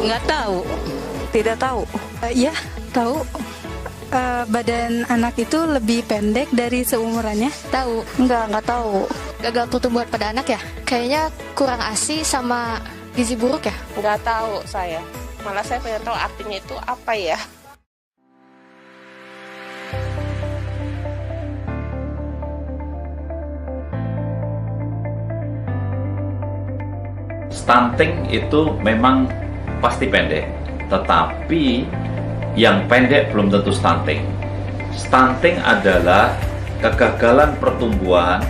Nggak tahu. Tidak tahu. Ya, tahu. Badan anak itu lebih pendek dari seumurannya. Tahu. Enggak tahu. Gagal pertumbuhan pada anak ya? Kayaknya kurang ASI sama gizi buruk ya? Nggak tahu saya. Malah saya pengen tahu artinya itu apa ya. Stunting itu memang pasti pendek, tetapi yang pendek belum tentu stunting. Stunting adalah kegagalan pertumbuhan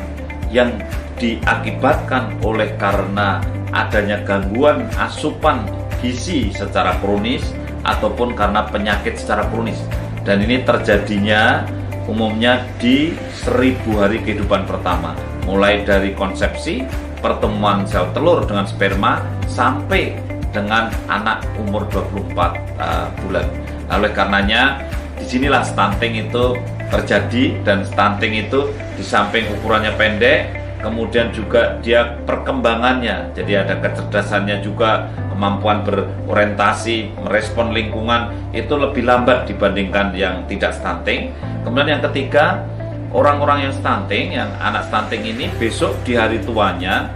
yang diakibatkan oleh karena adanya gangguan asupan gizi secara kronis ataupun karena penyakit secara kronis. Dan ini terjadinya umumnya di 1000 hari kehidupan pertama, mulai dari konsepsi, pertemuan sel telur dengan sperma sampai dengan anak umur 24 bulan. Oleh karenanya disinilah stunting itu terjadi, dan stunting itu di samping ukurannya pendek, kemudian juga dia perkembangannya, jadi ada kecerdasannya juga, kemampuan berorientasi, merespon lingkungan itu lebih lambat dibandingkan yang tidak stunting. Kemudian yang ketiga, orang-orang yang stunting, yang anak stunting ini besok di hari tuanya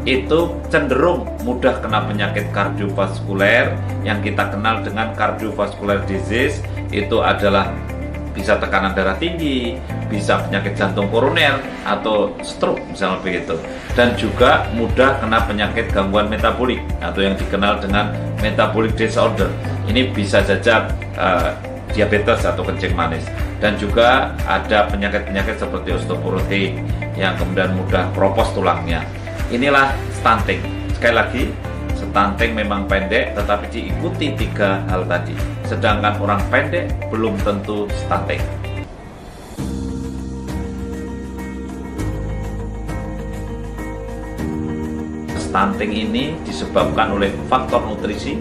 itu cenderung mudah kena penyakit kardiovaskuler yang kita kenal dengan cardiovascular disease. Itu adalah bisa tekanan darah tinggi, bisa penyakit jantung koroner atau stroke misalnya begitu, dan juga mudah kena penyakit gangguan metabolik atau yang dikenal dengan metabolic disorder. Ini bisa saja diabetes atau kencing manis, dan juga ada penyakit-penyakit seperti osteoporosis yang kemudian mudah keropos tulangnya. Inilah stunting. Sekali lagi, stunting memang pendek tetapi diikuti 3 hal tadi. Sedangkan orang pendek belum tentu stunting. Stunting ini disebabkan oleh faktor nutrisi,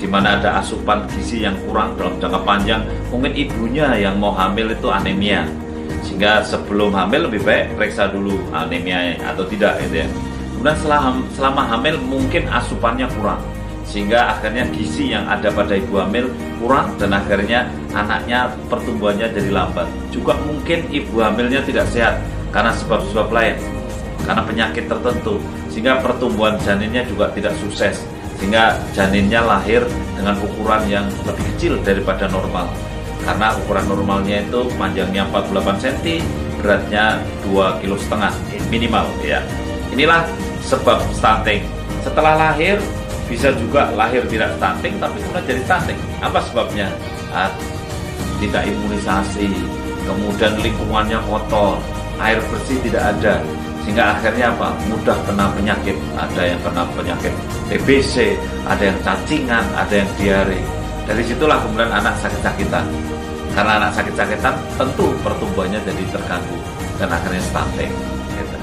di mana ada asupan gizi yang kurang dalam jangka panjang. Mungkin ibunya yang mau hamil itu anemia, sehingga sebelum hamil lebih baik periksa dulu anemia atau tidak gitu ya. Kemudian selama hamil mungkin asupannya kurang, sehingga akhirnya gizi yang ada pada ibu hamil kurang, dan akhirnya anaknya pertumbuhannya jadi lambat. Juga mungkin ibu hamilnya tidak sehat karena sebab-sebab lain, karena penyakit tertentu, sehingga pertumbuhan janinnya juga tidak sukses, sehingga janinnya lahir dengan ukuran yang lebih kecil daripada normal. Karena ukuran normalnya itu panjangnya 48 cm, beratnya 2,5 kg minimal ya. Inilah sebab stunting. Setelah lahir bisa juga lahir tidak stunting tapi kemudian jadi stunting. Apa sebabnya? Tidak imunisasi, kemudian lingkungannya kotor, air bersih tidak ada, sehingga akhirnya apa? Mudah kena penyakit. Ada yang kena penyakit TBC, ada yang cacingan, ada yang diare. Dari situlah kemudian anak sakit-sakitan. Karena anak sakit-sakitan tentu pertumbuhannya jadi terganggu dan akhirnya stunting. Gitu.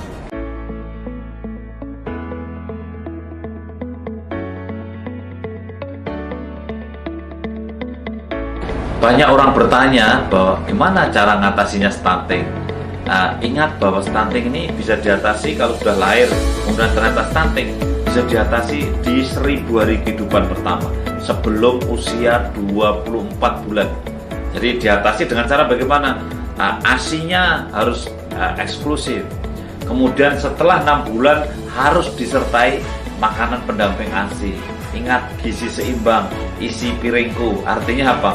Banyak orang bertanya bahwa gimana cara ngatasinya stunting. Nah, ingat bahwa stunting ini bisa diatasi kalau sudah lahir, kemudian ternyata stunting bisa diatasi di 1000 hari kehidupan pertama sebelum usia 24 bulan. Jadi diatasi dengan cara bagaimana? Nah, ASI-nya harus eksklusif. Kemudian setelah 6 bulan harus disertai makanan pendamping ASI. Ingat, gizi seimbang, isi piringku. Artinya apa?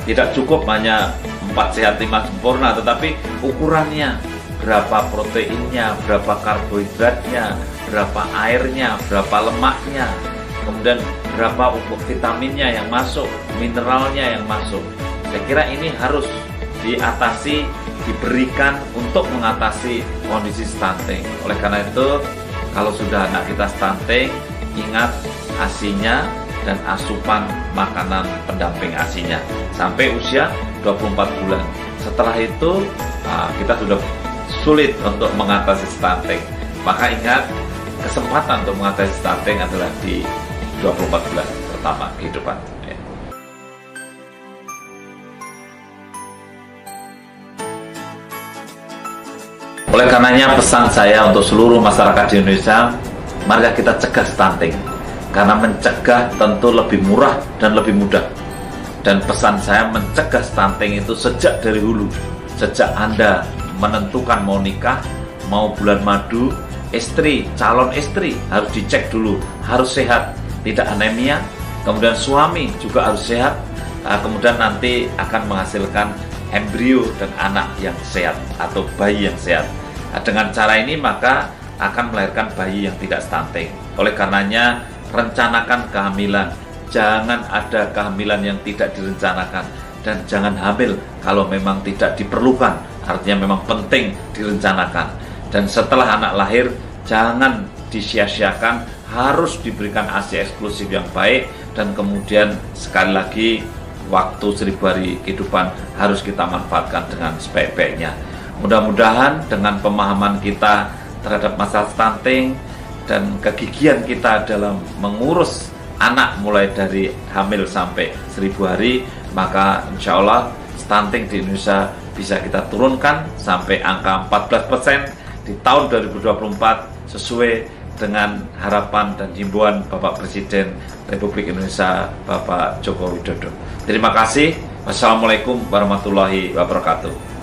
Tidak cukup hanya 4 sehat 5 sempurna, tetapi ukurannya, berapa proteinnya, berapa karbohidratnya, berapa airnya, berapa lemaknya, kemudian berapa vitaminnya yang masuk, mineralnya yang masuk. Saya kira ini harus diatasi, diberikan untuk mengatasi kondisi stunting. Oleh karena itu, kalau sudah anak kita stunting, ingat ASI-nya dan asupan makanan pendamping ASI-nya sampai usia 24 bulan. Setelah itu kita sudah sulit untuk mengatasi stunting. Maka ingat, kesempatan untuk mengatasi stunting adalah di 24 bulan pertama kehidupan. Oleh karenanya pesan saya untuk seluruh masyarakat di Indonesia, mari kita cegah stunting. Karena mencegah tentu lebih murah dan lebih mudah. Dan pesan saya, mencegah stunting itu sejak dari hulu. Sejak Anda menentukan mau nikah, mau bulan madu, istri, calon istri harus dicek dulu, harus sehat, tidak anemia. Kemudian suami juga harus sehat. Kemudian nanti akan menghasilkan embrio dan anak yang sehat atau bayi yang sehat. Dengan cara ini maka akan melahirkan bayi yang tidak stunting. Oleh karenanya, rencanakan kehamilan. Jangan ada kehamilan yang tidak direncanakan. Dan jangan hamil kalau memang tidak diperlukan. Artinya memang penting direncanakan. Dan setelah anak lahir, jangan disia-siakan, harus diberikan ASI eksklusif yang baik. Dan kemudian sekali lagi, waktu 1000 hari kehidupan harus kita manfaatkan dengan sebaik-baiknya. Mudah-mudahan dengan pemahaman kita terhadap masalah stunting dan kegigihan kita dalam mengurus anak mulai dari hamil sampai 1000 hari, maka insya Allah stunting di Indonesia bisa kita turunkan sampai angka 14% di tahun 2024 sesuai dengan harapan dan himbauan Bapak Presiden Republik Indonesia Bapak Joko Widodo. Terima kasih. Wassalamualaikum warahmatullahi wabarakatuh.